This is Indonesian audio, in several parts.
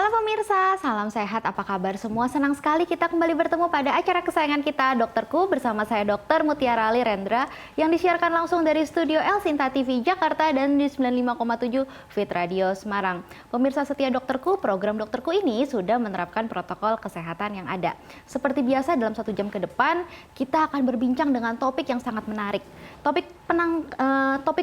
Halo pemirsa, salam sehat, apa kabar semua? Senang sekali kita kembali bertemu pada acara kesayangan kita, Dokterku, bersama saya Dr. Mutiara Lirendra, yang disiarkan langsung dari studio El Sinta TV Jakarta dan di 95,7 Fit Radio Semarang. Pemirsa setia Dokterku, program Dokterku ini sudah menerapkan protokol kesehatan yang ada. Seperti biasa dalam 1 jam ke depan, kita akan berbincang dengan topik yang sangat menarik. Topik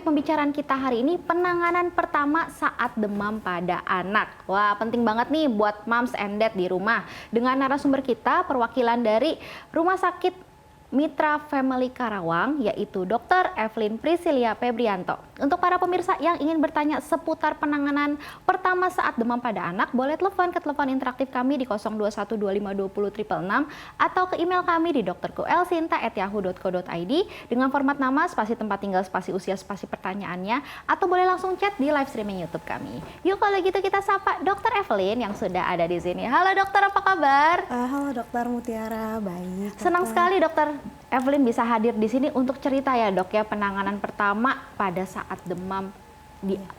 pembicaraan kita hari ini, penanganan pertama saat demam pada anak. Wah, penting banget nih buat moms and dad di rumah. Dengan narasumber kita, perwakilan dari Rumah Sakit Mitra Family Karawang, yaitu Dr. Evelyn Priscilia Febrianto. Untuk para pemirsa yang ingin bertanya seputar penanganan pertama saat demam pada anak, boleh telepon ke telepon interaktif kami di 0212520666 atau ke email kami di drkuelsinta@yahoo.co.id dengan format nama, spasi tempat tinggal, spasi usia, spasi pertanyaannya, atau boleh langsung chat di live streaming YouTube kami. Yuk kalau gitu kita sapa Dr. Evelyn yang sudah ada di sini. Halo dokter, apa kabar? Halo Dokter Mutiara, baik. Senang sekali Dokter Evelyn bisa hadir di sini untuk cerita ya dok ya, penanganan pertama pada saat demam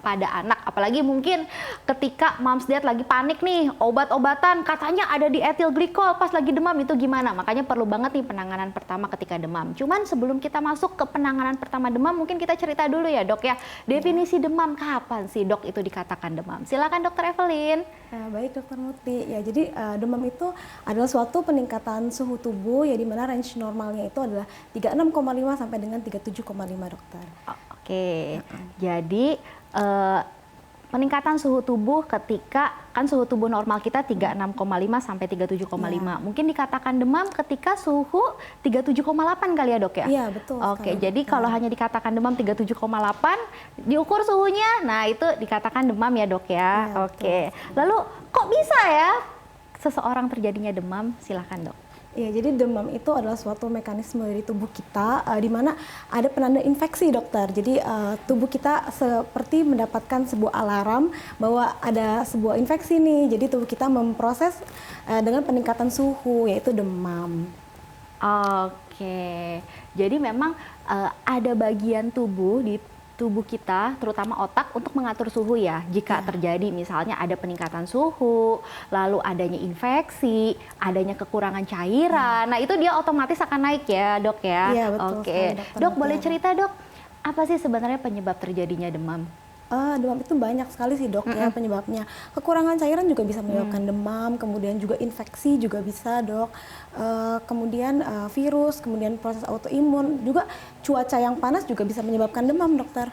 pada anak. Apalagi mungkin ketika moms dad lagi panik nih, obat-obatan katanya ada di etil glikol pas lagi demam, itu gimana? Makanya perlu banget nih penanganan pertama ketika demam. Cuman sebelum kita masuk ke penanganan pertama demam, mungkin kita cerita dulu ya dok ya, definisi demam, kapan sih dok itu dikatakan demam? Silakan Dokter Evelyn. Baik Dokter Muti, ya jadi demam itu adalah suatu peningkatan suhu tubuh ya, di mana range normalnya itu adalah 36,5 sampai dengan 37,5 dokter. Oke, jadi peningkatan suhu tubuh ketika kan suhu tubuh normal kita 36,5 sampai 37,5. Mungkin dikatakan demam ketika suhu 37,8 kali ya dok ya? Iya betul. Oke, jadi kalau hanya dikatakan demam 37,8, diukur suhunya, nah itu dikatakan demam ya dok ya? Iya, oke, lalu kok bisa ya seseorang terjadinya demam? Silahkan dok. Ya, jadi demam itu adalah suatu mekanisme dari tubuh kita di mana ada penanda infeksi dokter. Jadi tubuh kita seperti mendapatkan sebuah alarm bahwa ada sebuah infeksi nih. Jadi tubuh kita memproses dengan peningkatan suhu, yaitu demam. Oke, jadi memang ada bagian tubuh di tubuh kita, terutama otak, untuk mengatur suhu ya. Jika terjadi misalnya ada peningkatan suhu, lalu adanya infeksi, adanya kekurangan cairan, nah itu dia otomatis akan naik ya dok ya? Iya betul. Oke, dok boleh cerita dok, apa sih sebenarnya penyebab terjadinya demam? Demam itu banyak sekali sih dok ya penyebabnya. Kekurangan cairan juga bisa menyebabkan demam, kemudian juga infeksi juga bisa dok. Kemudian virus, kemudian proses autoimun, juga cuaca yang panas juga bisa menyebabkan demam dokter.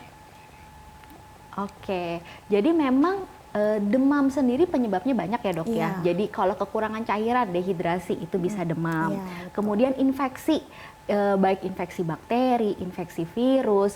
Oke, jadi memang demam sendiri penyebabnya banyak ya dok ya. Jadi kalau kekurangan cairan, dehidrasi itu bisa demam. Kemudian infeksi, baik infeksi bakteri, infeksi virus,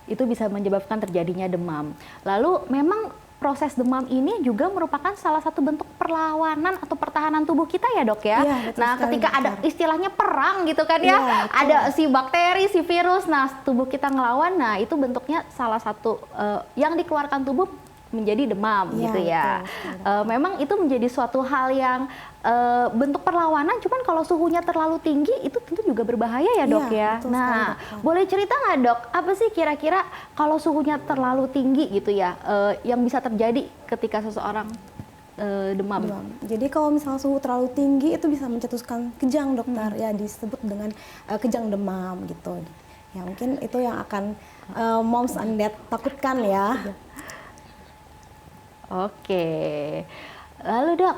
itu bisa menyebabkan terjadinya demam. Lalu memang proses demam ini juga merupakan salah satu bentuk perlawanan atau pertahanan tubuh kita ya dok ya. Nah ketika ada istilahnya perang gitu kan ya, ada si bakteri, si virus, nah tubuh kita ngelawan, nah itu bentuknya salah satu yang dikeluarkan tubuh menjadi demam gitu ya. Memang itu menjadi suatu hal yang bentuk perlawanan, cuman kalau suhunya terlalu tinggi itu tentu juga berbahaya ya dok ya. Nah boleh cerita nggak dok, apa sih kira-kira kalau suhunya terlalu tinggi gitu ya, yang bisa terjadi ketika seseorang demam? Jadi kalau misalnya suhu terlalu tinggi itu bisa mencetuskan kejang dokter, ya disebut dengan kejang demam gitu. Ya mungkin itu yang akan moms and dad takutkan ya. Oke, lalu dok,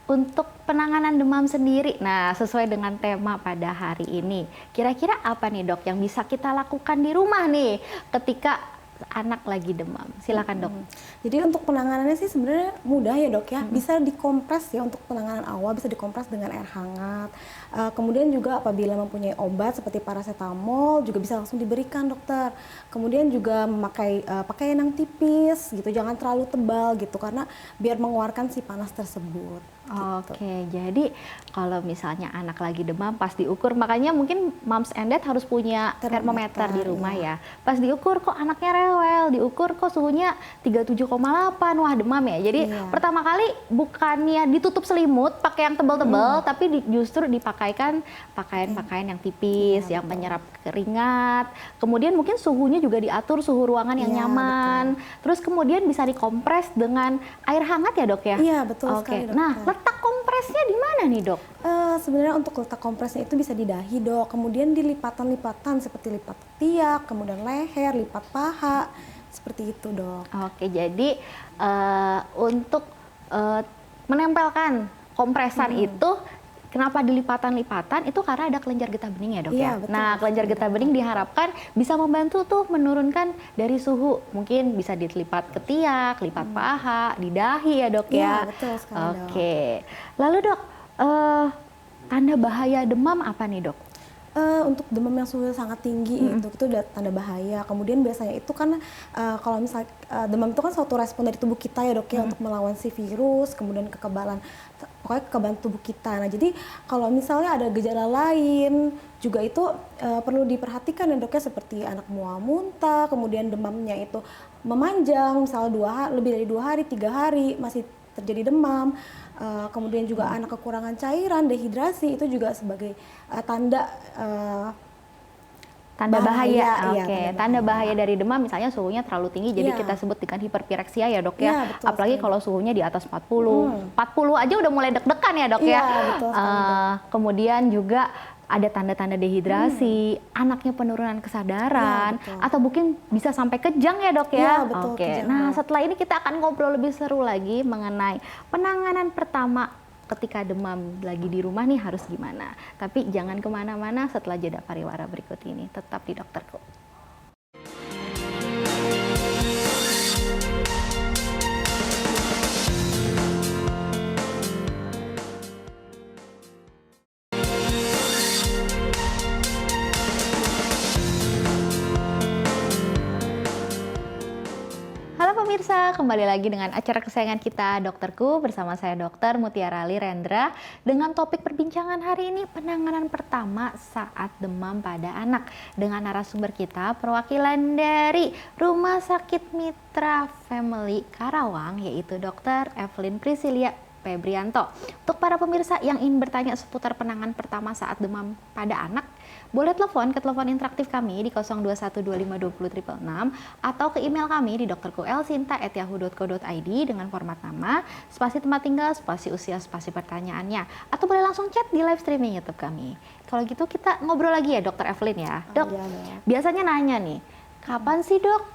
untuk penanganan demam sendiri, nah sesuai dengan tema pada hari ini, kira-kira apa nih dok yang bisa kita lakukan di rumah nih ketika anak lagi demam? Silakan dok. Jadi untuk penanganannya sih sebenarnya mudah ya dok ya, bisa dikompres ya untuk penanganan awal, bisa dikompres dengan air hangat. Kemudian juga apabila mempunyai obat seperti paracetamol juga bisa langsung diberikan dokter. Kemudian juga memakai pakaian yang tipis gitu, jangan terlalu tebal gitu, karena biar mengeluarkan si panas tersebut. Oke, jadi kalau misalnya anak lagi demam pas diukur, makanya mungkin moms and dad harus punya termometer di rumah ya. Pas diukur kok anaknya rewel, diukur kok suhunya 37,8, wah demam ya. Jadi pertama kali bukannya ditutup selimut pakai yang tebal-tebal, tapi justru dipakaikan pakaian-pakaian yang tipis, yang menyerap keringat. Kemudian mungkin suhunya juga diatur, suhu ruangan yang nyaman. Terus kemudian bisa dikompres dengan air hangat ya dok ya? Iya betul sekali dok. Nah letak kompresnya di mana nih dok? Sebenarnya untuk letak kompresnya itu bisa di dahi dok, kemudian di lipatan-lipatan seperti lipat ketiak, kemudian leher, lipat paha, seperti itu dok. Oke, jadi untuk menempelkan kompresan itu, kenapa di lipatan-lipatan itu karena ada kelenjar getah bening ya dok ya? Betul, nah kelenjar getah bening diharapkan bisa membantu tuh menurunkan dari suhu, mungkin bisa di lipat ketiak, lipat paha, di dahi ya dok ya? Betul sekali dok. Oke, lalu dok, tanda bahaya demam apa nih dok? Untuk demam yang suhunya sangat tinggi itu udah tanda bahaya. Kemudian biasanya itu kan kalau misalnya demam itu kan suatu respon dari tubuh kita ya dok ya untuk melawan si virus, kemudian kekebalan, pokoknya kekebalan tubuh kita. Nah jadi kalau misalnya ada gejala lain juga itu perlu diperhatikan ya dok ya, seperti anak mual muntah, kemudian demamnya itu memanjang, misalnya lebih dari 2 hari, 3 hari masih terjadi demam. Kemudian juga anak kekurangan cairan, dehidrasi, itu juga sebagai tanda bahaya. Oke, tanda bahaya dari demam misalnya suhunya terlalu tinggi, jadi kita sebut dengan hiperpireksia ya dok ya. Apalagi kalau suhunya di atas 40. 40 aja udah mulai deg-degan ya dok ya. Betul sekali, kemudian juga ada tanda-tanda dehidrasi, anaknya penurunan kesadaran, atau mungkin bisa sampai kejang ya dok ya. Oke, nah setelah ini kita akan ngobrol lebih seru lagi mengenai penanganan pertama ketika demam lagi di rumah nih harus gimana. Tapi jangan kemana-mana, setelah jeda pariwara berikut ini, tetap di Dokterku. Pemirsa, kembali lagi dengan acara kesayangan kita Dokterku bersama saya Dr. Mutiara Lirendra dengan topik perbincangan hari ini penanganan pertama saat demam pada anak dengan narasumber kita perwakilan dari Rumah Sakit Mitra Family Karawang yaitu Dr. Evelyn Priscilia Febrianto. Untuk para pemirsa yang ingin bertanya seputar penanganan pertama saat demam pada anak, boleh telepon ke telepon interaktif kami di 0212520666 atau ke email kami di drku.elsinta@yahoo.co.id dengan format nama, spasi tempat tinggal, spasi usia, spasi pertanyaannya, atau boleh langsung chat di live streaming YouTube kami. Kalau gitu kita ngobrol lagi ya Dr. Evelyn ya. Dok, biasanya nanya nih, kapan sih dok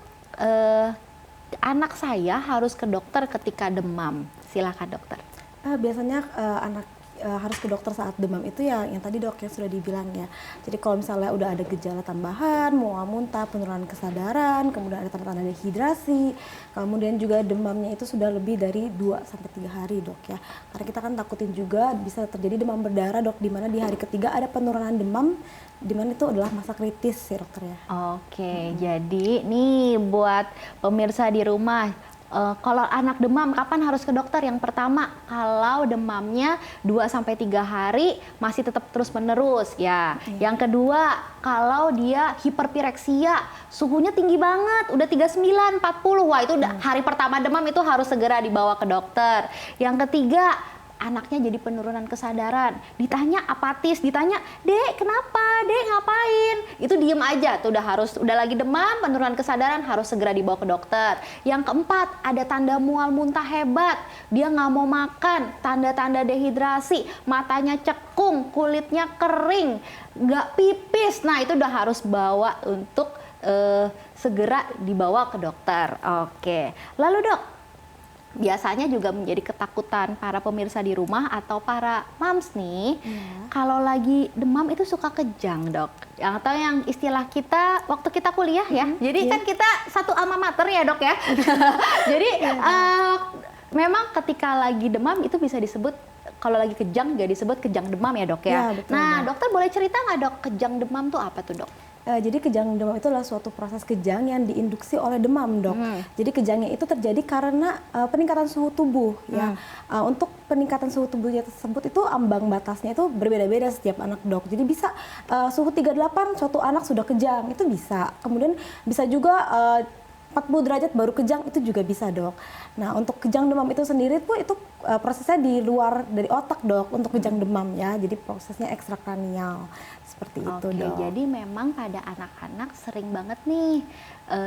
anak saya harus ke dokter ketika demam? Silakan dokter. Biasanya anak harus ke dokter saat demam itu ya yang tadi dok yang sudah dibilang ya. Jadi kalau misalnya udah ada gejala tambahan, mual muntah, penurunan kesadaran, kemudian ada tanda-tanda dehidrasi, kemudian juga demamnya itu sudah lebih dari 2-3 hari dok ya. Karena kita kan takutin juga bisa terjadi demam berdarah dok, di mana di hari ketiga ada penurunan demam, di mana itu adalah masa kritis sih dokter ya. Oke, jadi nih buat pemirsa di rumah, kalau anak demam kapan harus ke dokter? Yang pertama, kalau demamnya 2-3 hari masih tetap terus menerus ya. Yang kedua, kalau dia hiperpireksia, suhunya tinggi banget, udah 39, 40, wah itu hari pertama demam itu harus segera dibawa ke dokter. Yang ketiga, anaknya jadi penurunan kesadaran, ditanya apatis, ditanya, "Dek, kenapa? Dek, ngapain?" Itu diem aja, tuh udah lagi demam, penurunan kesadaran, harus segera dibawa ke dokter. Yang keempat, ada tanda mual muntah hebat, dia nggak mau makan, tanda-tanda dehidrasi, matanya cekung, kulitnya kering, nggak pipis. Nah, itu udah harus bawa untuk segera dibawa ke dokter. Oke, lalu dok, biasanya juga menjadi ketakutan para pemirsa di rumah atau para moms nih, kalau lagi demam itu suka kejang dok, atau yang istilah kita waktu kita kuliah ya, jadi kan kita satu alma mater ya dok ya. Jadi memang ketika lagi demam itu bisa disebut, kalau lagi kejang gak disebut kejang demam ya dok ya. Betul, nah dokter boleh cerita nggak dok, kejang demam tuh apa tuh dok? Jadi kejang demam itu adalah suatu proses kejang yang diinduksi oleh demam dok. Jadi kejangnya itu terjadi karena peningkatan suhu tubuh ya. Untuk peningkatan suhu tubuhnya tersebut itu ambang batasnya itu berbeda-beda setiap anak dok. Jadi bisa suhu 38 suatu anak sudah kejang, itu bisa. Kemudian bisa juga 40 derajat baru kejang, itu juga bisa, Dok. Nah, untuk kejang demam itu sendiri tuh itu prosesnya di luar dari otak, Dok, untuk kejang demam ya. Jadi prosesnya ekstrakranial. Seperti itu, Dok. Jadi memang pada anak-anak sering banget nih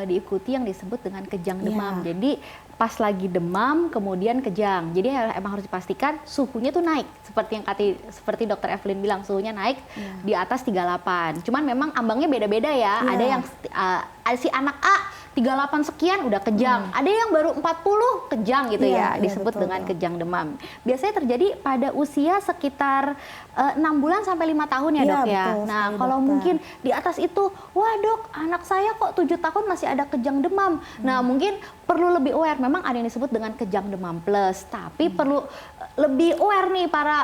diikuti yang disebut dengan kejang demam. Jadi pas lagi demam kemudian kejang. Jadi emang harus dipastikan suhunya tuh naik. Seperti Dokter Evelyn bilang, suhunya naik di atas 38. Cuman memang ambangnya beda-beda ya. Ada yang si anak A 38 sekian udah kejang. Ada yang baru 40 kejang gitu ya, disebut betul, dengan kejang demam. Biasanya terjadi pada usia sekitar 6 bulan sampai 5 tahun ya, Dok ya. Nah, kalau mungkin di atas itu, wah Dok, anak saya kok 7 tahun masih ada kejang demam. Nah, mungkin perlu lebih aware. Memang ada yang disebut dengan kejang demam plus, tapi perlu lebih aware nih para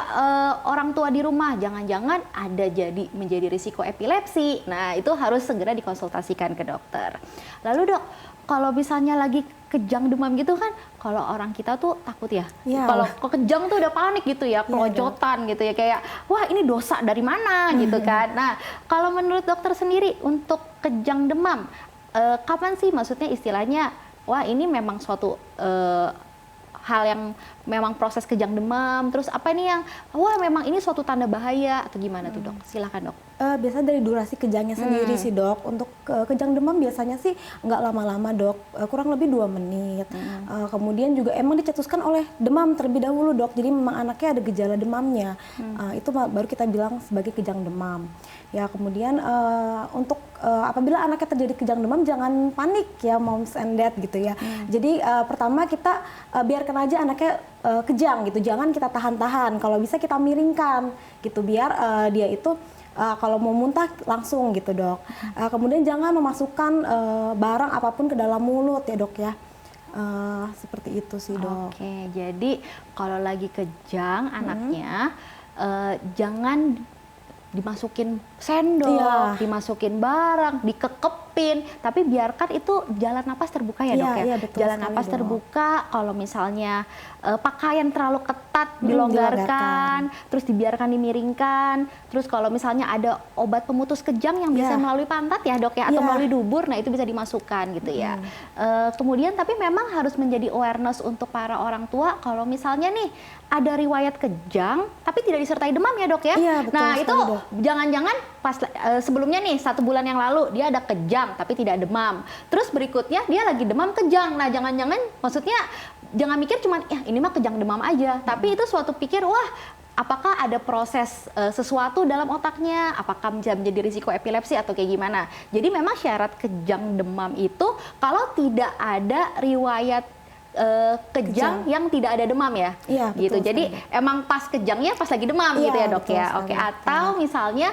orang tua di rumah. Jangan-jangan ada menjadi risiko epilepsi. Nah, itu harus segera dikonsultasikan ke dokter. Lalu Dok, kalau misalnya lagi kejang demam gitu kan, kalau orang kita tuh takut ya. Kalau kejang tuh udah panik gitu ya, kelojotan gitu ya, kayak wah ini dosa dari mana gitu kan. Nah, kalau menurut dokter sendiri untuk kejang demam, kapan sih maksudnya istilahnya, wah ini memang suatu hal yang memang proses kejang demam, terus apa nih yang wah memang ini suatu tanda bahaya atau gimana tuh Dok? Silakan Dok. Biasanya dari durasi kejangnya sendiri sih, Dok. Untuk kejang demam biasanya sih nggak lama-lama, Dok. Kurang lebih 2 menit. Kemudian juga emang dicetuskan oleh demam terlebih dahulu, Dok. Jadi memang anaknya ada gejala demamnya. Itu baru kita bilang sebagai kejang demam. Ya, kemudian untuk apabila anaknya terjadi kejang demam, jangan panik ya, moms and dad gitu ya. Jadi pertama kita biarkan aja anaknya kejang gitu. Jangan kita tahan-tahan. Kalau bisa kita miringkan gitu, biar dia itu kalau mau muntah langsung gitu, Dok. Kemudian jangan memasukkan barang apapun ke dalam mulut ya, Dok ya. Seperti itu sih, Dok. Oke, jadi kalau lagi kejang anaknya jangan dimasukin sendok, dimasukin barang, dikekepin, tapi biarkan itu jalan napas terbuka ya, Dok ya. Jalan napas terbuka. Kalau misalnya pakaian terlalu ketat dilonggarkan, terus dibiarkan dimiringkan. Terus kalau misalnya ada obat pemutus kejang yang bisa melalui pantat ya, Dok ya, atau melalui dubur, nah itu bisa dimasukkan gitu ya. Kemudian tapi memang harus menjadi awareness untuk para orang tua kalau misalnya nih ada riwayat kejang tapi tidak disertai demam ya, Dok ya. Nah, itu jangan-jangan pas sebelumnya nih 1 bulan yang lalu dia ada kejang tapi tidak demam. Terus berikutnya dia lagi demam kejang. Nah, jangan-jangan maksudnya jangan mikir cuman ya ini mah kejang demam aja, tapi itu suatu pikir wah apakah ada proses sesuatu dalam otaknya, apakah bisa menjadi risiko epilepsi atau kayak gimana. Jadi memang syarat kejang demam itu kalau tidak ada riwayat kejang yang tidak ada demam ya, gitu. Jadi emang pas kejangnya pas lagi demam gitu ya, Dok ya. Oke, atau misalnya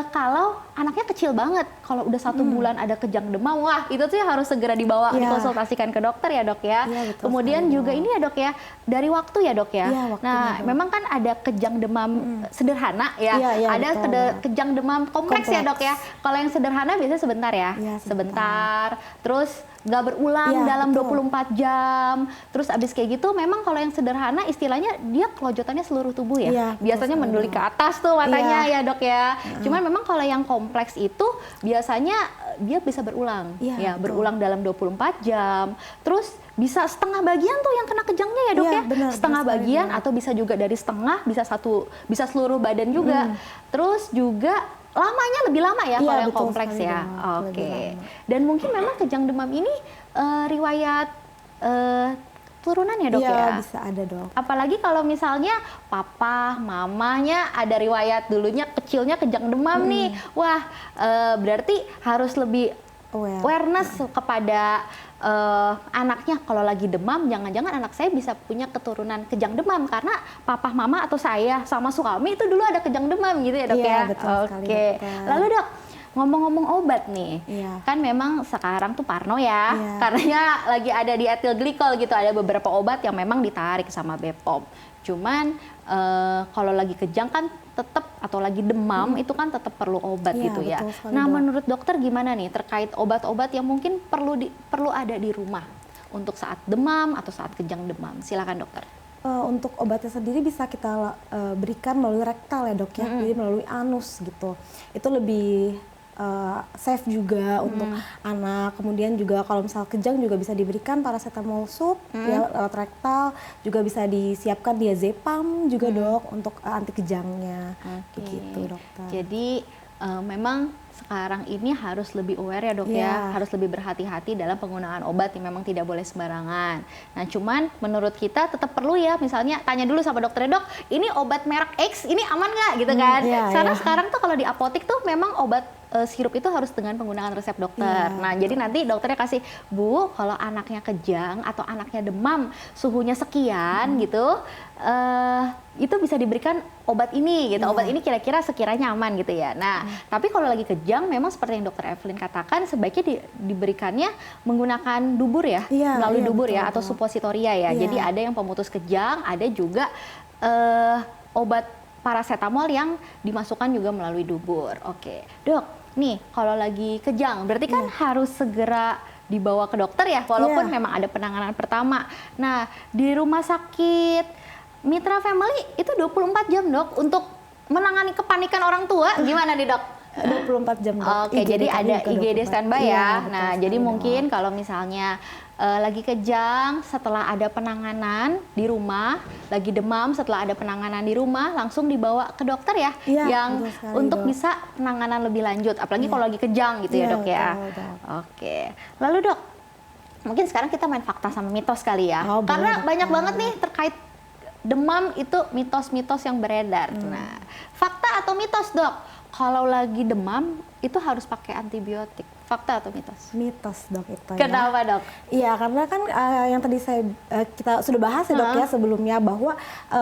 kalau anaknya kecil banget, kalau udah 1 bulan ada kejang demam, wah itu tuh harus segera dibawa dikonsultasikan ke dokter ya, Dok ya. Kemudian juga ini ya, Dok ya, dari waktu ya, Dok ya. Nah, memang kan ada kejang demam sederhana ya, ada kejang demam kompleks ya, Dok ya. Kalau yang sederhana biasanya sebentar ya, sebentar, terus nggak berulang dalam 24 jam. Terus abis kayak gitu memang kalau yang sederhana istilahnya dia kelojotannya seluruh tubuh ya. Biasanya mendulik ke atas tuh matanya ya, Dok ya. Cuman memang kalau yang kompleks itu biasanya dia bisa berulang. Berulang dalam 24 jam. Terus bisa setengah bagian tuh yang kena kejangnya ya, Dok ya. Setengah bagian atau bisa juga dari setengah, bisa seluruh badan juga. Terus juga lamanya lebih lama ya kalau yang kompleks ya. Oke. Dan mungkin memang kejang demam ini riwayat turunan ya, Dok ya? Bisa ada, Dok. Apalagi kalau misalnya papa, mamanya ada riwayat dulunya kecilnya kejang demam nih. Wah, berarti harus lebih awareness kepada anaknya kalau lagi demam, jangan-jangan anak saya bisa punya keturunan kejang demam karena papa, mama atau saya sama suami itu dulu ada kejang demam gitu ya, Dok ya. Oke. Lalu, Dok, ngomong-ngomong obat nih, kan memang sekarang tuh parno ya, karena lagi ada di etilglikol gitu, ada beberapa obat yang memang ditarik sama BPOM. Cuman kalau lagi kejang kan tetap atau lagi demam itu kan tetap perlu obat gitu ya. Nah, menurut dokter gimana nih terkait obat-obat yang mungkin perlu ada di rumah untuk saat demam atau saat kejang demam? Silakan, Dokter. Untuk obatnya sendiri bisa kita berikan melalui rektal ya, Dok ya. Jadi melalui anus gitu. Itu lebih safe juga untuk anak. Kemudian juga kalau misal kejang juga bisa diberikan paracetamol sup ya lewat rektal, juga bisa disiapkan diazepam juga dok untuk anti kejangnya. Begitu dokter. Jadi memang sekarang ini harus lebih aware ya dok ya, harus lebih berhati-hati dalam penggunaan obat yang memang tidak boleh sembarangan. Nah cuman menurut kita tetap perlu ya, misalnya tanya dulu sama dokternya, dok ini obat merek X ini aman nggak gitu kan. Karena sekarang tuh kalau di apotek tuh memang obat sirup itu harus dengan penggunaan resep dokter. Nah, jadi nanti dokternya kasih, Bu, kalau anaknya kejang atau anaknya demam, suhunya sekian gitu, itu bisa diberikan obat ini gitu. Obat ini kira-kira sekiranya aman gitu ya. Nah, tapi kalau lagi kejang, memang seperti yang dokter Evelyn katakan, sebaiknya diberikannya menggunakan dubur ya, melalui dubur ya, atau supositoria ya. Jadi ada yang pemutus kejang, ada juga obat paracetamol yang dimasukkan juga melalui dubur. Oke, dok. Nih, kalau lagi kejang, berarti kan harus segera dibawa ke dokter ya, walaupun memang ada penanganan pertama. Nah, di rumah sakit Mitra Family itu 24 jam dok, untuk menangani kepanikan orang tua, gimana nih dok? 24 jam dok. Oke, jadi ada IGD standby ya. Nah, jadi mungkin kalau misalnya lagi kejang, setelah ada penanganan di rumah, lagi demam, setelah ada penanganan di rumah, langsung dibawa ke dokter ya, yang untuk bisa penanganan lebih lanjut, apalagi kalau lagi kejang gitu ya dok ya. Oke, lalu dok, mungkin sekarang kita main fakta sama mitos kali ya, karena banyak banget nih terkait demam itu mitos-mitos yang beredar. Nah, fakta atau mitos dok, kalau lagi demam itu harus pakai antibiotik? Fakta atau mitos? Mitos dok itu. Kenapa dok? Iya karena kan yang tadi kita sudah bahas ya dok ya sebelumnya, bahwa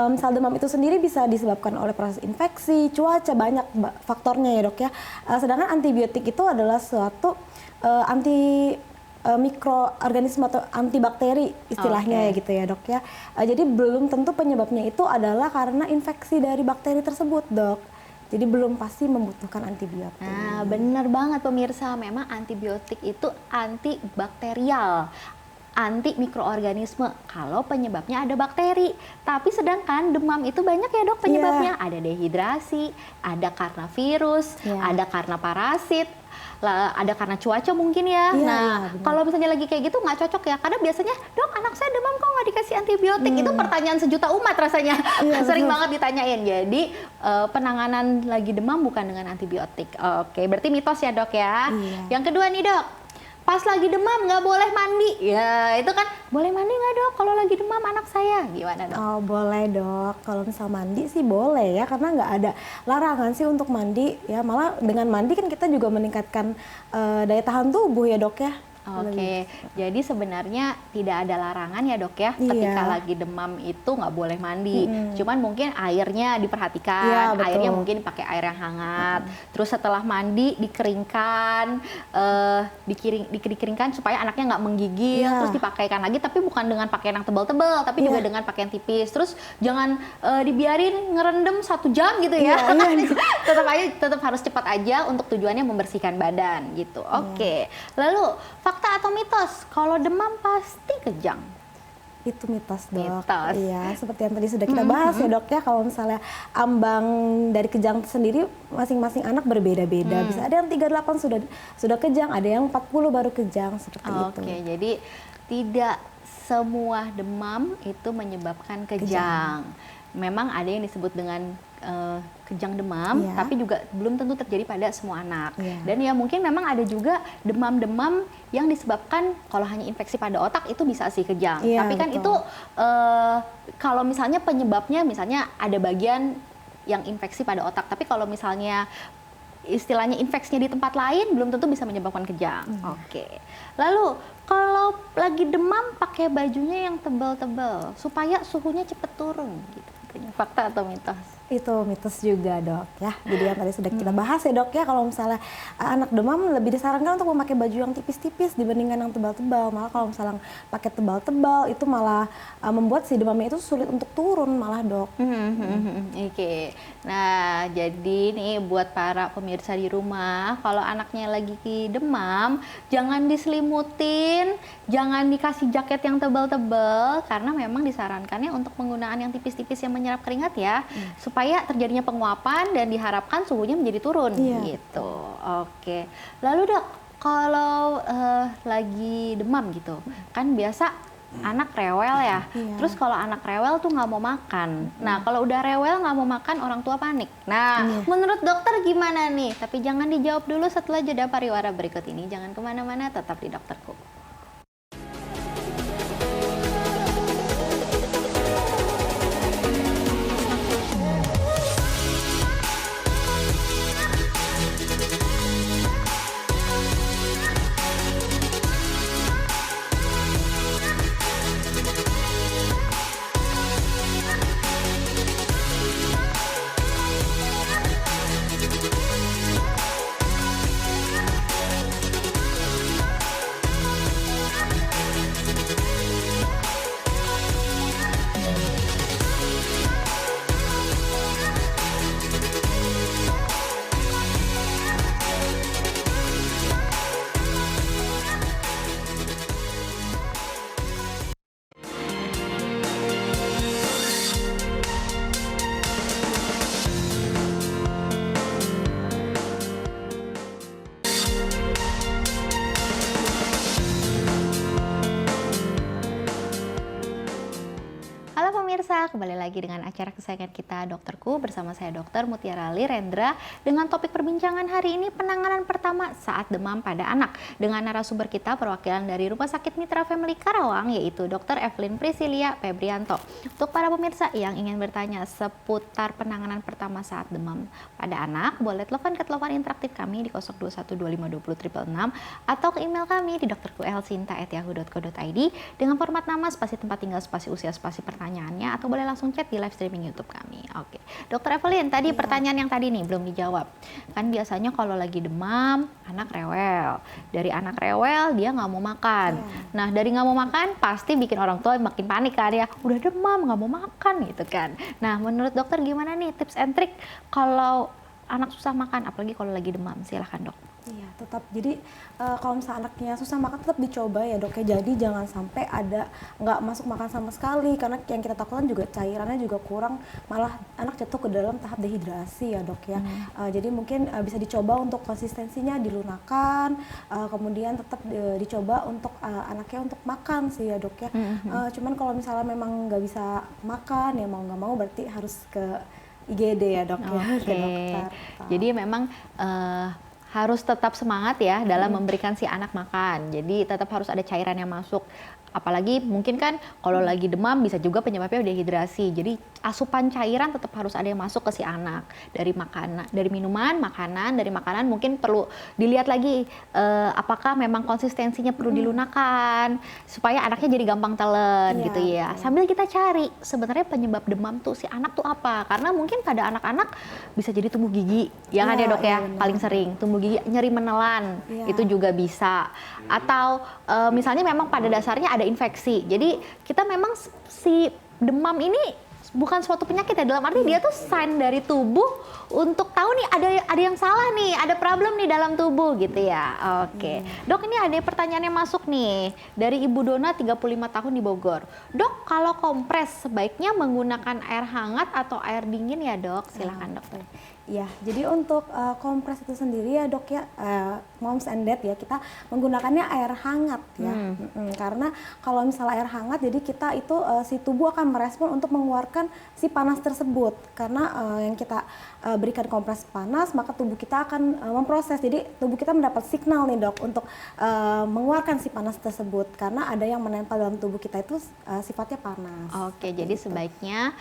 misal demam itu sendiri bisa disebabkan oleh proses infeksi, cuaca, banyak faktornya ya dok ya. Sedangkan antibiotik itu adalah suatu anti mikroorganisme atau antibakteri istilahnya ya gitu ya dok ya. Jadi belum tentu penyebabnya itu adalah karena infeksi dari bakteri tersebut dok. Jadi belum pasti membutuhkan antibiotik. Nah, benar banget pemirsa, memang antibiotik itu antibakterial, anti mikroorganisme kalau penyebabnya ada bakteri. Tapi sedangkan demam itu banyak ya dok penyebabnya. Ada dehidrasi, ada karena virus, ada karena parasit, ada karena cuaca mungkin ya. Kalau misalnya lagi kayak gitu nggak cocok ya, karena biasanya dok anak saya demam kok nggak dikasih antibiotik. Itu pertanyaan sejuta umat rasanya. Sering banget ditanyain. Jadi penanganan lagi demam bukan dengan antibiotik. Oke, berarti mitos ya dok ya. Yang kedua nih dok, pas lagi demam nggak boleh mandi. Ya itu kan, boleh mandi nggak dok kalau lagi demam anak saya? Gimana dok? Oh boleh dok, kalau misal mandi sih boleh ya, karena nggak ada larangan sih untuk mandi ya. Malah dengan mandi kan kita juga meningkatkan daya tahan tubuh ya dok ya. Oke, jadi sebenarnya tidak ada larangan ya dok ya, ketika lagi demam itu nggak boleh mandi. Cuman mungkin airnya diperhatikan, airnya mungkin pakai air yang hangat. Terus setelah mandi dikeringkan, dikeringkan supaya anaknya nggak menggigil. Terus dipakaikan lagi, tapi bukan dengan pakaian yang tebal-tebal, tapi juga dengan pakaian tipis. Terus jangan dibiarin ngerendam 1 jam gitu ya. Tetap harus cepat aja untuk tujuannya membersihkan badan gitu. Oke, lalu fakta atau mitos, kalau demam pasti kejang? Itu mitos dok. Mitos. Iya, seperti yang tadi sudah kita bahas ya dok ya, kalau misalnya ambang dari kejang sendiri masing-masing anak berbeda-beda. Bisa ada yang 38 sudah kejang, ada yang 40 baru kejang, seperti itu. Oke, jadi tidak semua demam itu menyebabkan kejang. Memang ada yang disebut dengan kejang demam, tapi juga belum tentu terjadi pada semua anak. Dan ya mungkin memang ada juga demam-demam yang disebabkan kalau hanya infeksi pada otak itu bisa sih kejang. Tapi kan itu kalau misalnya penyebabnya misalnya ada bagian yang infeksi pada otak, tapi kalau misalnya istilahnya infeksinya di tempat lain belum tentu bisa menyebabkan kejang. Oke. Lalu kalau lagi demam pakai bajunya yang tebal-tebal supaya suhunya cepat turun gitu. Fakta atau mitos? Itu mitos juga dok ya. Jadi yang tadi sudah kita bahas ya dok ya, kalau misalnya anak demam lebih disarankan untuk memakai baju yang tipis-tipis dibandingkan yang tebal-tebal. Malah kalau misalnya pakai tebal-tebal itu malah membuat si demamnya itu sulit untuk turun malah dok. Oke. Nah jadi nih buat para pemirsa di rumah, kalau anaknya lagi demam jangan diselimutin didiemin, jangan dikasih jaket yang tebal-tebal karena memang disarankannya untuk penggunaan yang tipis-tipis yang menyerap keringat ya, supaya terjadinya penguapan dan diharapkan suhunya menjadi turun gitu. Oke. Lalu Dok, kalau lagi demam gitu, kan biasa anak rewel ya, terus kalau anak rewel tuh nggak mau makan. Nah kalau udah rewel nggak mau makan, orang tua panik. Nah menurut dokter gimana nih? Tapi jangan dijawab dulu setelah jeda pariwara berikut ini. Jangan kemana-mana, tetap di Dokterku. Pemirsa, kembali lagi dengan acara kesayangan kita Dokterku bersama saya Dr. Mutiara Lirendra dengan topik perbincangan hari ini penanganan pertama saat demam pada anak dengan narasumber kita perwakilan dari Rumah Sakit Mitra Family Karawang yaitu Dr. Evelyn Priscilia Febrianto. Untuk para pemirsa yang ingin bertanya seputar penanganan pertama saat demam pada anak, boleh telepon ke telepon interaktif kami di 0212520666 atau ke email kami di dokterkuelsinta@yahoo.co.id dengan format nama, spasi tempat tinggal, spasi usia, spasi pertanyaannya, atau boleh langsung chat di live streaming YouTube kami. Oke, Dokter Evelyn, tadi pertanyaan yang tadi nih belum dijawab. Kan biasanya kalau lagi demam, anak rewel. Dari anak rewel dia nggak mau makan. Nah, dari nggak mau makan pasti bikin orang tua makin panik kan ya. Udah demam nggak mau makan gitu kan. Nah, menurut dokter gimana nih tips and trick kalau anak susah makan, apalagi kalau lagi demam? Silahkan dok. Iya, tetap. Jadi kalau misalnya anaknya susah makan tetap dicoba ya dok ya. Jadi jangan sampai ada nggak masuk makan sama sekali karena yang kita takutkan juga cairannya juga kurang, malah anak jatuh ke dalam tahap dehidrasi ya dok ya. Jadi mungkin bisa dicoba untuk konsistensinya dilunakan, kemudian tetap dicoba untuk anaknya untuk makan sih ya dok ya. Cuman kalau misalnya memang nggak bisa makan ya mau nggak mau berarti harus ke IGD ya dok ya. Ke dokter. Jadi memang harus tetap semangat ya dalam memberikan si anak makan. Jadi tetap harus ada cairan yang masuk. Apalagi mungkin kan kalau lagi demam bisa juga penyebabnya dehidrasi. Jadi asupan cairan tetap harus ada yang masuk ke si anak dari makanan, dari minuman, makanan, dari makanan mungkin perlu dilihat lagi apakah memang konsistensinya perlu dilunakan supaya anaknya jadi gampang telan gitu ya. Sambil kita cari sebenarnya penyebab demam tuh si anak tuh apa? Karena mungkin pada anak-anak bisa jadi tumbuh gigi, ya kan ya dok ya, paling sering tumbuh gigi, nyeri menelan itu juga bisa. Atau misalnya memang pada dasarnya ada infeksi. Jadi kita memang si demam ini bukan suatu penyakit ya, dalam arti dia tuh sign dari tubuh untuk tahu nih ada yang salah nih, ada problem nih dalam tubuh gitu ya. Oke. Dok, ini ada pertanyaan yang masuk nih dari Ibu Dona 35 tahun di Bogor. Dok, kalau kompres sebaiknya menggunakan air hangat atau air dingin ya dok? Silakan dokter. Ya, jadi untuk kompres itu sendiri ya dok ya, moms and dad ya, kita menggunakannya air hangat ya. Karena kalau misalnya air hangat, jadi kita itu si tubuh akan merespon untuk mengeluarkan si panas tersebut. Karena yang kita berikan kompres panas, maka tubuh kita akan memproses. Jadi tubuh kita mendapat signal nih dok untuk mengeluarkan si panas tersebut. Karena ada yang menempel dalam tubuh kita itu sifatnya panas. Oke, jadi sebaiknya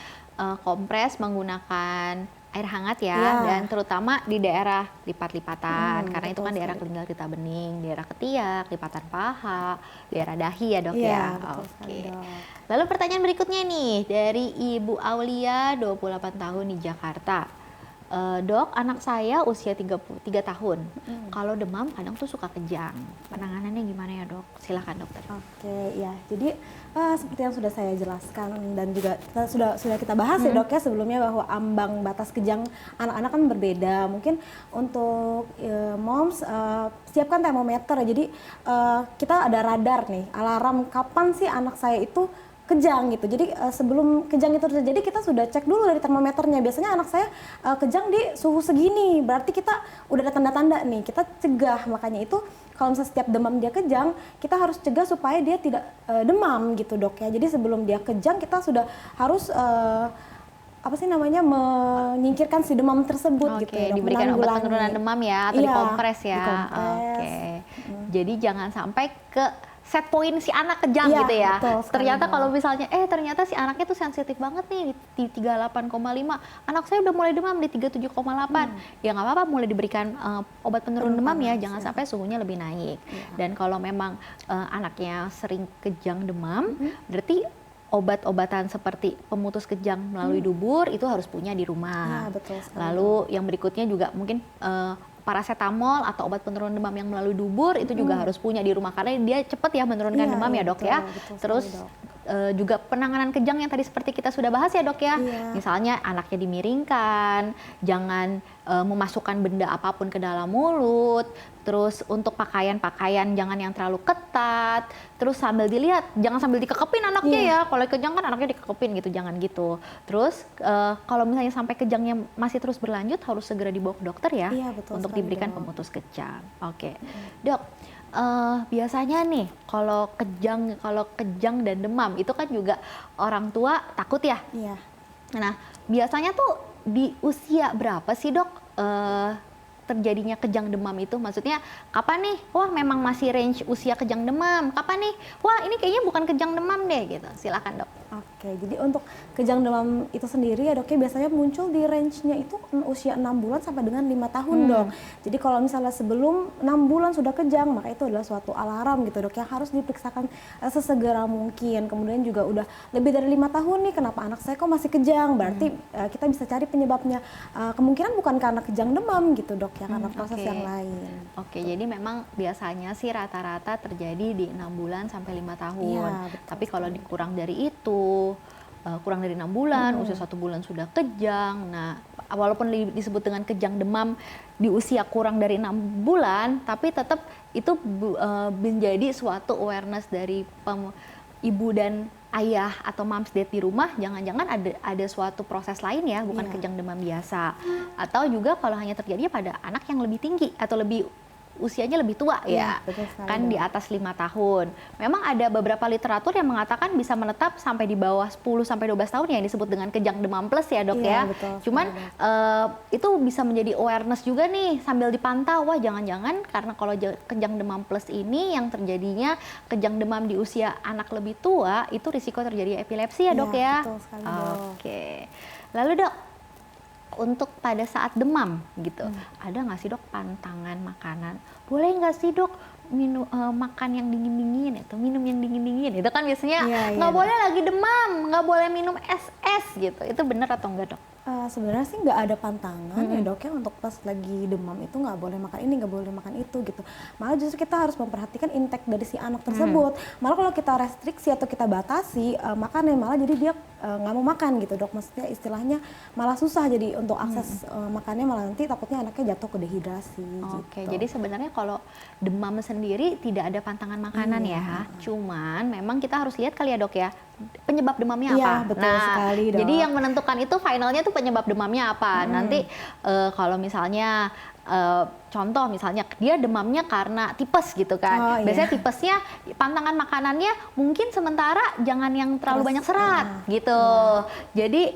kompres menggunakan air hangat ya, dan terutama di daerah lipat-lipatan, karena itu kan daerah kelinggal getah bening, daerah ketiak, lipatan paha, daerah dahi ya dok ya. Oke. Lalu pertanyaan berikutnya nih dari Ibu Aulia 28 tahun di Jakarta. Dok, anak saya usia 33 tahun. Kalau demam kadang tuh suka kejang. Penanganannya gimana ya dok? Silakan dokter. Oke, ya. Jadi seperti yang sudah saya jelaskan dan juga sudah kita bahas ya dok ya sebelumnya, bahwa ambang batas kejang anak-anak kan berbeda. Mungkin untuk moms siapkan termometer. Jadi kita ada radar nih, alarm kapan sih anak saya itu kejang gitu. Jadi sebelum kejang itu terjadi kita sudah cek dulu dari termometernya. Biasanya anak saya kejang di suhu segini, berarti kita udah ada tanda-tanda nih, kita cegah. Makanya itu kalau misalnya setiap demam dia kejang, kita harus cegah supaya dia tidak demam gitu dok ya. Jadi sebelum dia kejang kita sudah harus menyingkirkan si demam tersebut gitu ya dok. Diberikan obat penurunan demam ya, atau dikompres ya. Oke. Jadi jangan sampai ke set point si anak kejang gitu ya. Ternyata kalau misalnya ternyata si anaknya tuh sensitif banget nih di 38,5. Anak saya udah mulai demam di 37,8. Ya nggak apa-apa, mulai diberikan obat penurun demam ya, jangan sampai suhunya lebih naik. Dan kalau memang anaknya sering kejang demam, berarti obat-obatan seperti pemutus kejang melalui dubur itu harus punya di rumah. Lalu yang berikutnya juga mungkin paracetamol atau obat penurun demam yang melalui dubur itu juga harus punya di rumah, karena dia cepat ya menurunkan demam ya dok ya. Terus juga penanganan kejang yang tadi seperti kita sudah bahas ya dok ya. Misalnya anaknya dimiringkan, jangan memasukkan benda apapun ke dalam mulut. Terus untuk pakaian jangan yang terlalu ketat. Terus sambil dilihat, jangan sambil dikekepin anaknya ya. Kalau kejang kan anaknya dikekepin gitu, jangan gitu. Terus kalau misalnya sampai kejangnya masih terus berlanjut, harus segera dibawa ke dokter ya, untuk diberikan pemutus kejang. Oke. Dok, biasanya nih kalau kejang dan demam itu kan juga orang tua takut ya. Nah, biasanya tuh di usia berapa sih dok terjadinya kejang demam itu? Maksudnya kapan nih, wah memang masih range usia kejang demam, kapan nih, wah ini kayaknya bukan kejang demam deh gitu. Silakan dok. Oke, jadi untuk kejang demam itu sendiri ya dok ya, biasanya muncul di range-nya itu usia 6 bulan sampai dengan 5 tahun dok. Jadi kalau misalnya sebelum 6 bulan sudah kejang, maka itu adalah suatu alarm gitu dok, yang harus diperiksakan sesegera mungkin. Kemudian juga udah lebih dari 5 tahun nih, kenapa anak saya kok masih kejang? Berarti kita bisa cari penyebabnya. Kemungkinan bukan karena kejang demam gitu dok ya, karena proses yang lain. Oke, jadi memang biasanya sih rata-rata terjadi di 6 bulan sampai 5 tahun. Tapi kalau dikurang dari itu, kurang dari 6 bulan, usia 1 bulan sudah kejang. Nah, walaupun disebut dengan kejang demam di usia kurang dari 6 bulan, tapi tetap itu menjadi suatu awareness dari ibu dan ayah atau moms dad di rumah. Jangan-jangan ada suatu proses lain ya, bukan kejang demam biasa. Atau juga kalau hanya terjadi pada anak yang lebih tinggi atau lebih usianya lebih tua ya, kan di atas 5 tahun. Memang ada beberapa literatur yang mengatakan bisa menetap sampai di bawah 10 sampai 12 tahun ya, yang disebut dengan kejang demam plus ya dok ya. Cuman itu bisa menjadi awareness juga nih sambil dipantau. Wah jangan-jangan karena kalau kejang demam plus ini yang terjadinya kejang demam di usia anak lebih tua, itu risiko terjadi epilepsi ya dok ya. Oke. Lalu dok, untuk pada saat demam gitu, ada nggak sih dok pantangan makanan? Boleh nggak sih dok minum makan yang dingin-dingin itu, minum yang dingin-dingin itu kan biasanya nggak boleh lagi demam, nggak boleh minum es gitu. Itu benar atau enggak dok? Sebenarnya sih nggak ada pantangan ya dok ya, untuk pas lagi demam itu nggak boleh makan ini, nggak boleh makan itu gitu. Malah justru kita harus memperhatikan intake dari si anak tersebut. Malah kalau kita restriksi atau kita batasi makannya, malah jadi dia nggak mau makan gitu dok. Maksudnya istilahnya malah susah jadi untuk akses makannya, malah nanti takutnya anaknya jatuh ke dehidrasi. Oke, jadi sebenarnya kalau demam sendiri tidak ada pantangan makanan ya. Cuman memang kita harus lihat kali ya dok ya, penyebab demamnya apa. Betul sekali, dok. Jadi yang menentukan itu finalnya tuh penyebab demamnya apa. Nanti kalau misalnya contoh misalnya dia demamnya karena tipes gitu kan. Biasanya tipesnya pantangan makanannya mungkin sementara jangan yang terlalu banyak serat gitu. Jadi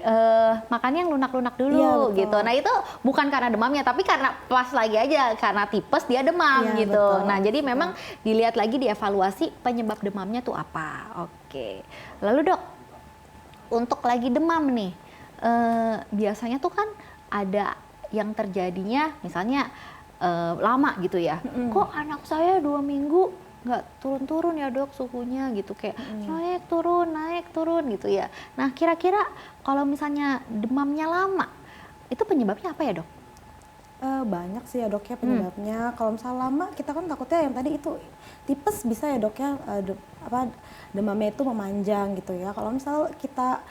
makannya yang lunak-lunak dulu gitu. Nah itu bukan karena demamnya, tapi karena pas lagi aja karena tipes dia demam gitu. Nah jadi memang dilihat lagi, dievaluasi penyebab demamnya tuh apa. Oke. Lalu dok, untuk lagi demam nih, biasanya tuh kan ada yang terjadinya misalnya lama gitu ya. Kok anak saya 2 minggu nggak turun-turun ya dok suhunya gitu, kayak naik turun gitu ya. Nah kira-kira kalau misalnya demamnya lama, itu penyebabnya apa ya dok? Banyak sih ya dok ya penyebabnya. Kalau misalnya lama kita kan takutnya yang tadi itu tipes bisa ya dok ya, demamnya itu memanjang gitu ya. Kalau misal kita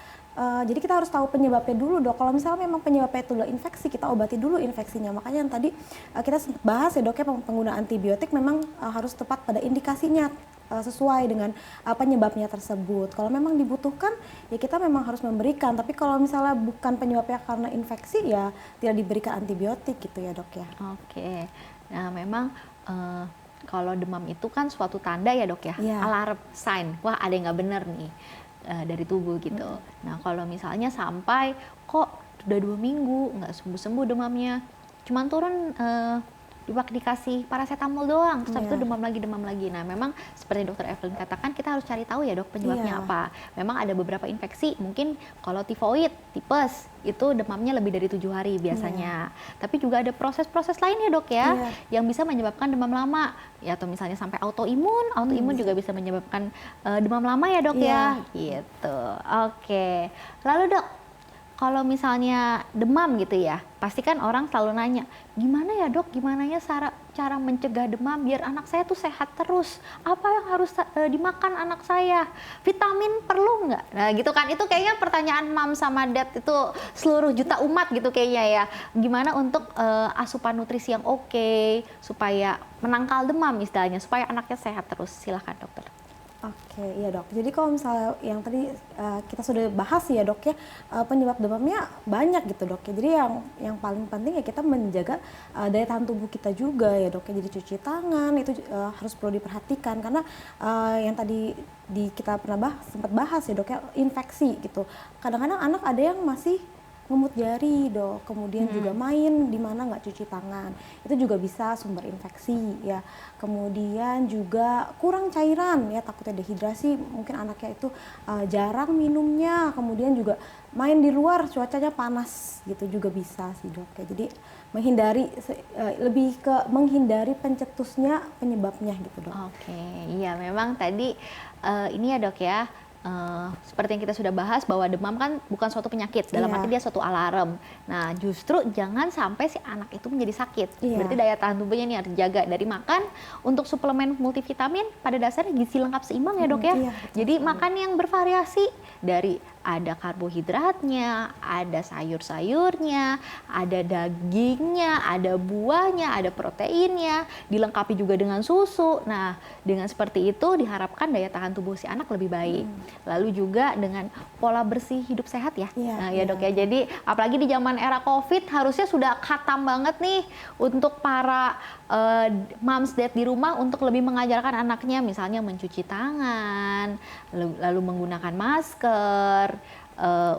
jadi kita harus tahu penyebabnya dulu dok. Kalau misalnya memang penyebabnya itu adalah infeksi, kita obati dulu infeksinya. Makanya yang tadi kita sempat bahas ya dok ya, penggunaan antibiotik memang harus tepat pada indikasinya, sesuai dengan penyebabnya tersebut. Kalau memang dibutuhkan ya kita memang harus memberikan. Tapi kalau misalnya bukan penyebabnya karena infeksi ya tidak diberikan antibiotik gitu ya dok ya. Oke, nah memang kalau demam itu kan suatu tanda ya dok ya, alarm sign, wah ada yang nggak bener nih dari tubuh gitu. Nah kalau misalnya sampai kok udah 2 minggu nggak sembuh-sembuh demamnya, cuman turun dikasih paracetamol doang, terus habis itu demam lagi. Nah memang seperti dokter Evelyn katakan, kita harus cari tahu ya dok penyebabnya apa. Memang ada beberapa infeksi, mungkin kalau tifoid, tipes, itu demamnya lebih dari 7 hari biasanya. Tapi juga ada proses-proses lain ya dok ya, yang bisa menyebabkan demam lama. Ya, atau misalnya sampai autoimun juga bisa menyebabkan demam lama ya dok ya. Gitu. Oke. Lalu dok, kalau misalnya demam gitu ya, pasti kan orang selalu nanya, gimana ya dok, gimana ya cara mencegah demam biar anak saya tuh sehat terus? Apa yang harus dimakan anak saya? Vitamin perlu nggak? Nah gitu kan, itu kayaknya pertanyaan mam sama dad itu seluruh juta umat gitu kayaknya ya. Gimana untuk asupan nutrisi yang oke, supaya menangkal demam istilahnya, supaya anaknya sehat terus? Silahkan dokter. Oke, iya dok. Jadi kalau misalnya yang tadi kita sudah bahas ya dok ya, penyebab demamnya banyak gitu dok ya. Jadi yang paling penting ya kita menjaga daya tahan tubuh kita juga ya dok ya. Jadi cuci tangan itu harus perlu diperhatikan, karena yang tadi kita pernah sempat bahas ya dok ya, infeksi gitu. Kadang-kadang anak ada yang masih ngemut jari dok, kemudian juga main di mana nggak cuci tangan, itu juga bisa sumber infeksi ya. Kemudian juga kurang cairan ya, takutnya dehidrasi, mungkin anaknya itu jarang minumnya, kemudian juga main di luar cuacanya panas gitu juga bisa sih dok ya. Jadi menghindari lebih ke menghindari pencetusnya penyebabnya gitu dok. Oke, iya memang tadi ini ya dok ya. Seperti yang kita sudah bahas bahwa demam kan bukan suatu penyakit, dalam arti dia suatu alarm. Nah justru jangan sampai si anak itu menjadi sakit. Berarti daya tahan tubuhnya ini harus dijaga dari makan. Untuk suplemen multivitamin pada dasarnya gizi lengkap seimbang ya dok ya. Jadi makan yang bervariasi, dari ada karbohidratnya, ada sayur-sayurnya, ada dagingnya, ada buahnya, ada proteinnya, dilengkapi juga dengan susu. Nah, dengan seperti itu diharapkan daya tahan tubuh si anak lebih baik. Lalu juga dengan pola bersih hidup sehat ya. Ya dok ya. Jadi apalagi di zaman era COVID harusnya sudah khatam banget nih untuk para moms dad di rumah untuk lebih mengajarkan anaknya, misalnya mencuci tangan, lalu menggunakan masker,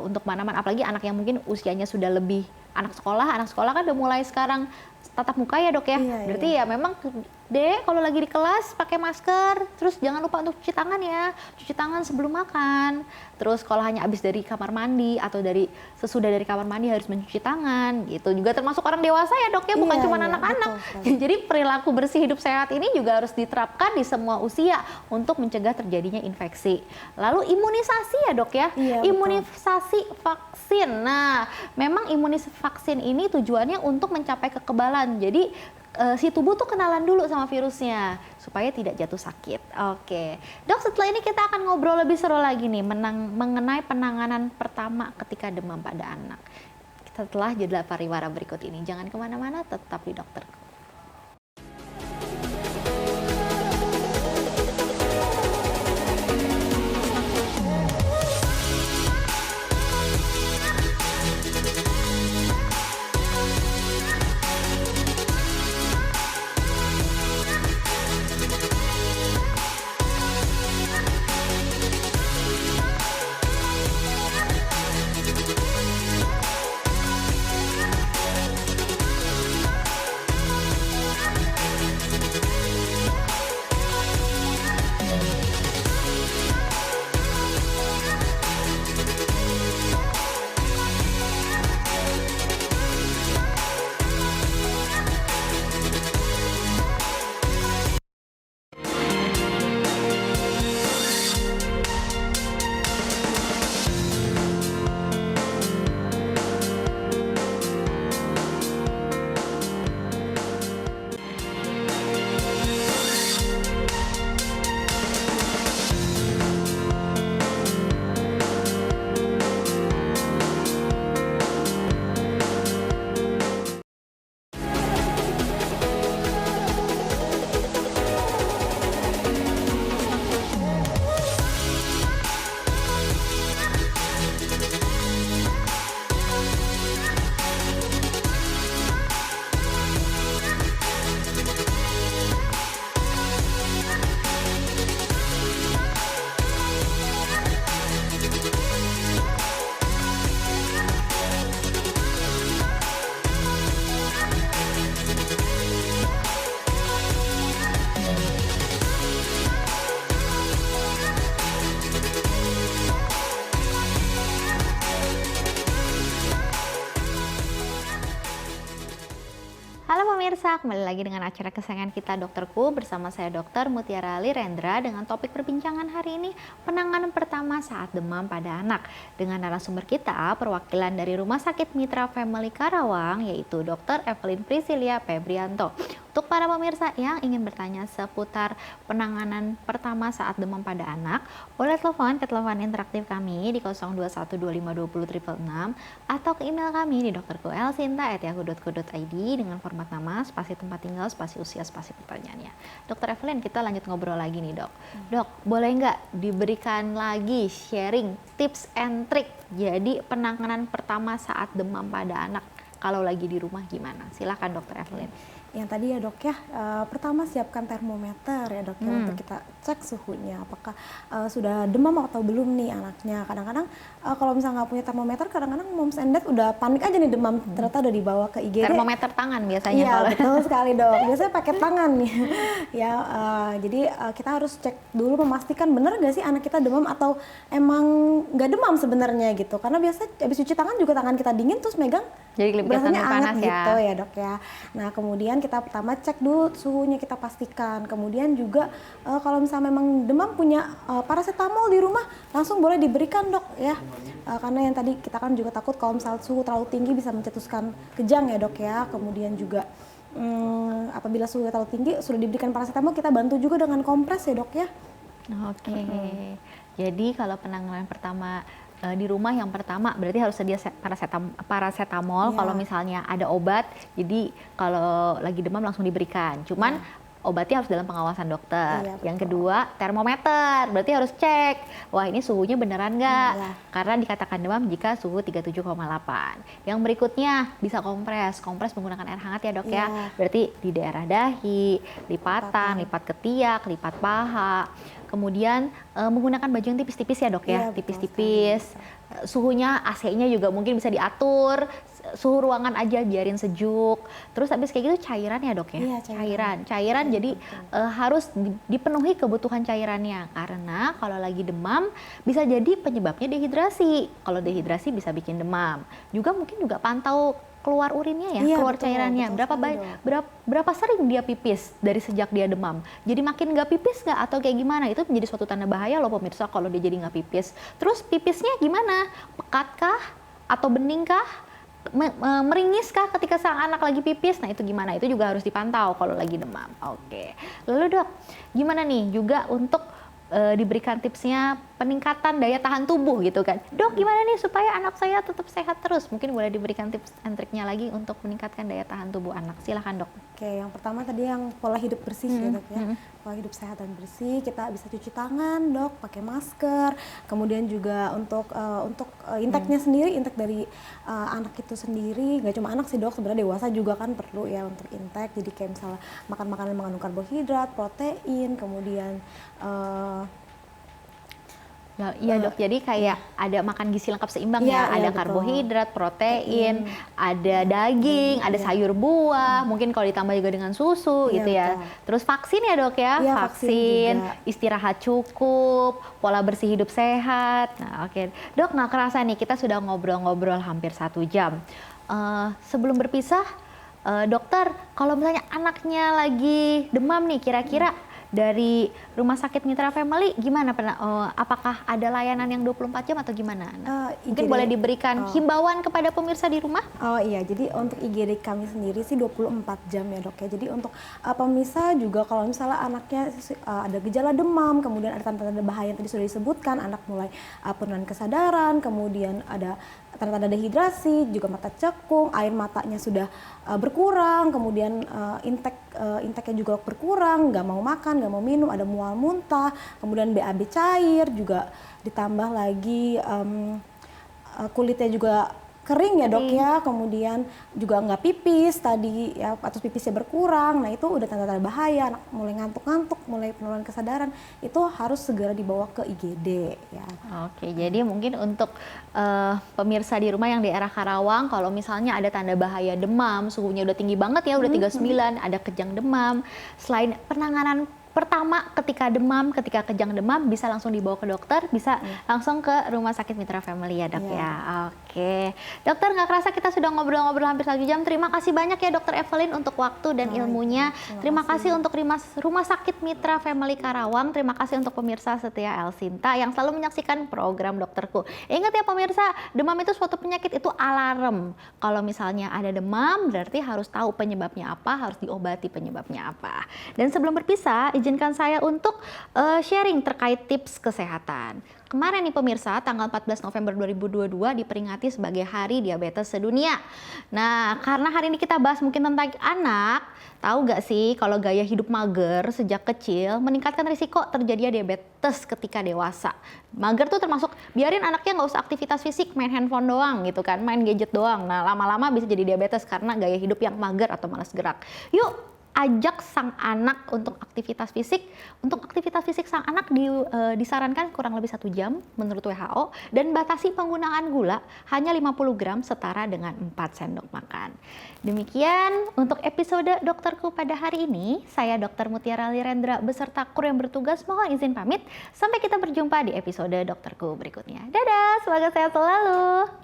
untuk mana-mana, apalagi anak yang mungkin usianya sudah lebih anak sekolah kan udah mulai sekarang tatap muka ya dok ya. Berarti ya memang dek kalau lagi di kelas pakai masker, terus jangan lupa untuk cuci tangan ya, cuci tangan sebelum makan. Terus kalau hanya habis dari kamar mandi atau sesudah dari kamar mandi harus mencuci tangan gitu. Juga termasuk orang dewasa ya dok ya, bukan cuma anak-anak. Jadi perilaku bersih hidup sehat ini juga harus diterapkan di semua usia untuk mencegah terjadinya infeksi. Lalu imunisasi ya dok ya, imunisasi vaksin. Nah memang imunisasi vaksin ini tujuannya untuk mencapai kekebalan. Jadi si tubuh tuh kenalan dulu sama virusnya supaya tidak jatuh sakit. Oke, dok, setelah ini kita akan ngobrol lebih seru lagi nih mengenai penanganan pertama ketika demam pada anak. Setelah jeda pariwara berikut ini, jangan kemana-mana, tetap di dokter. pemirsa, kembali lagi dengan acara kesayangan kita Dokterku bersama saya Dr. Mutiara Lirendra dengan topik perbincangan hari ini penanganan pertama saat demam pada anak. Dengan narasumber kita perwakilan dari Rumah Sakit Mitra Family Karawang yaitu Dr. Evelyn Priscilia Febrianto. Untuk para pemirsa yang ingin bertanya seputar penanganan pertama saat demam pada anak, boleh telepon ke telepon interaktif kami di 0212520666 atau ke email kami di dokterkuelsinta@yahoo.co.id dengan format nama, spasi tempat tinggal, spasi usia, spasi pertanyaannya. Dokter Evelyn, kita lanjut ngobrol lagi nih dok. Dok, boleh nggak diberikan lagi sharing tips and trick jadi penanganan pertama saat demam pada anak kalau lagi di rumah gimana? Silakan dokter Evelyn. Yang tadi ya dok ya, pertama siapkan termometer ya dok ya untuk kita cek suhunya apakah sudah demam atau belum nih anaknya. Kadang-kadang kalau misalnya nggak punya termometer, kadang-kadang moms and dad udah panik aja nih demam, ternyata udah dibawa ke IGD. Termometer tangan biasanya. Iya betul sekali dok, biasanya pakai tangan nih. Ya, jadi kita harus cek dulu memastikan bener nggak sih anak kita demam atau emang nggak demam sebenarnya gitu. Karena biasa habis cuci tangan juga tangan kita dingin terus megang jadi kelihatan panas ya. Gitu ya dok ya. Nah kemudian kita pertama cek dulu suhunya, kita pastikan. Kemudian juga kalau misalnya memang demam punya paracetamol di rumah langsung boleh diberikan dok ya. Karena yang tadi kita kan juga takut kalau misalnya suhu terlalu tinggi bisa mencetuskan kejang ya dok ya. Kemudian juga apabila suhu terlalu tinggi sudah diberikan paracetamol, kita bantu juga dengan kompres ya dok ya. Oke. Jadi kalau penanganan pertama di rumah yang pertama berarti harus sedia paracetamol. Kalau misalnya ada obat, jadi kalau lagi demam langsung diberikan. Cuman obatnya harus dalam pengawasan dokter. Yang kedua, termometer. Berarti harus cek, wah ini suhunya beneran nggak? Karena dikatakan demam jika suhu 37,8. Yang berikutnya bisa kompres. Kompres menggunakan air hangat ya dok ya. Berarti di daerah dahi, lipatan, lipat ketiak, lipat paha. Kemudian menggunakan baju yang tipis-tipis ya dok ya, tipis-tipis. Suhunya AC-nya juga mungkin bisa diatur, suhu ruangan aja biarin sejuk. Terus habis kayak gitu cairan ya dok ya? Cairan jadi harus dipenuhi kebutuhan cairannya. Karena kalau lagi demam bisa jadi penyebabnya dehidrasi. Kalau dehidrasi bisa bikin demam. Juga mungkin juga pantau keluar urinnya ya, keluar cairannya. Berapa sering dia pipis dari sejak dia demam. Jadi makin nggak pipis nggak atau kayak gimana, itu menjadi suatu tanda bahaya loh pemirsa kalau dia jadi nggak pipis. Terus pipisnya gimana? Pekatkah atau beningkah? Meringiskah ketika sang anak lagi pipis? Nah itu gimana? Itu juga harus dipantau kalau lagi demam. Oke. Lalu dok, gimana nih juga untuk diberikan tipsnya peningkatan daya tahan tubuh gitu kan. Dok gimana nih supaya anak saya tetap sehat terus? Mungkin boleh diberikan tips and triknya lagi untuk meningkatkan daya tahan tubuh anak. Silahkan dok. Oke, yang pertama tadi yang pola hidup bersih ya dok ya. Pola hidup sehat dan bersih, kita bisa cuci tangan dok, pakai masker. Kemudian juga untuk intake-nya sendiri, intake dari anak itu sendiri, nggak cuma anak sih dok, sebenarnya dewasa juga kan perlu ya untuk intake. Jadi kayak misalnya makan makanan yang mengandung karbohidrat, protein, kemudian iya dok, jadi kayak ada makan gizi lengkap seimbang ada karbohidrat, protein, ada daging, ada sayur buah, mungkin kalau ditambah juga dengan susu gitu ya. Terus vaksin ya dok ya, vaksin, istirahat cukup, pola bersih hidup sehat. Nah oke, dok nggak kerasa nih kita sudah ngobrol-ngobrol hampir 1 jam. Sebelum berpisah, dokter kalau misalnya anaknya lagi demam nih kira-kira dari Rumah Sakit Mitra Family gimana? Apakah ada layanan yang 24 jam atau gimana? Mungkin boleh diberikan himbauan kepada pemirsa di rumah? Oh iya, jadi untuk IGD kami sendiri sih 24 jam ya dok ya. Jadi untuk pemirsa juga kalau misalnya anaknya ada gejala demam, kemudian ada tanda-tanda bahaya yang tadi sudah disebutkan, anak mulai penurunan kesadaran, kemudian ada tanda-tanda dehidrasi, juga mata cekung, air matanya sudah berkurang, kemudian intake-nya juga berkurang, nggak mau makan, nggak mau minum, ada mual muntah, kemudian BAB cair, juga ditambah lagi kulitnya juga kering ya dok ya, kemudian juga nggak pipis tadi ya, atau pipisnya berkurang. Nah itu udah tanda-tanda bahaya, anak mulai ngantuk-ngantuk, mulai penurunan kesadaran, itu harus segera dibawa ke IGD ya. Oke, jadi mungkin untuk pemirsa di rumah yang di daerah Karawang, kalau misalnya ada tanda bahaya demam, suhunya udah tinggi banget ya, udah 39, ada kejang demam, selain penanganan pertama ketika demam, ketika kejang demam bisa langsung dibawa ke dokter, bisa langsung ke Rumah Sakit Mitra Family ya dok ya. Oke, dokter nggak kerasa kita sudah ngobrol-ngobrol hampir 1 jam. Terima kasih banyak ya dokter Evelyn untuk waktu dan ilmunya. Terima kasih untuk Rumah Sakit Mitra Family Karawang. Terima kasih untuk pemirsa setia El Sinta yang selalu menyaksikan program Dokterku. Ingat ya pemirsa, demam itu suatu penyakit, itu alarm. Kalau misalnya ada demam berarti harus tahu penyebabnya apa, harus diobati penyebabnya apa. Dan sebelum berpisah, izinkan saya untuk sharing terkait tips kesehatan. Kemarin nih pemirsa, tanggal 14 November 2022 diperingati sebagai Hari Diabetes Sedunia. Nah, karena hari ini kita bahas mungkin tentang anak, tahu gak sih kalau gaya hidup mager sejak kecil meningkatkan risiko terjadinya diabetes ketika dewasa. Mager tuh termasuk biarin anaknya nggak usah aktivitas fisik, main handphone doang gitu kan, main gadget doang. Nah, lama-lama bisa jadi diabetes karena gaya hidup yang mager atau malas gerak. Yuk, ajak sang anak untuk aktivitas fisik. Untuk aktivitas fisik sang anak disarankan kurang lebih 1 jam menurut WHO, dan batasi penggunaan gula hanya 50 gram setara dengan 4 sendok makan. Demikian untuk episode Dokterku pada hari ini. Saya Dr. Mutiara Lirendra beserta kru yang bertugas mohon izin pamit. Sampai kita berjumpa di episode Dokterku berikutnya. Dadah, semoga sehat selalu.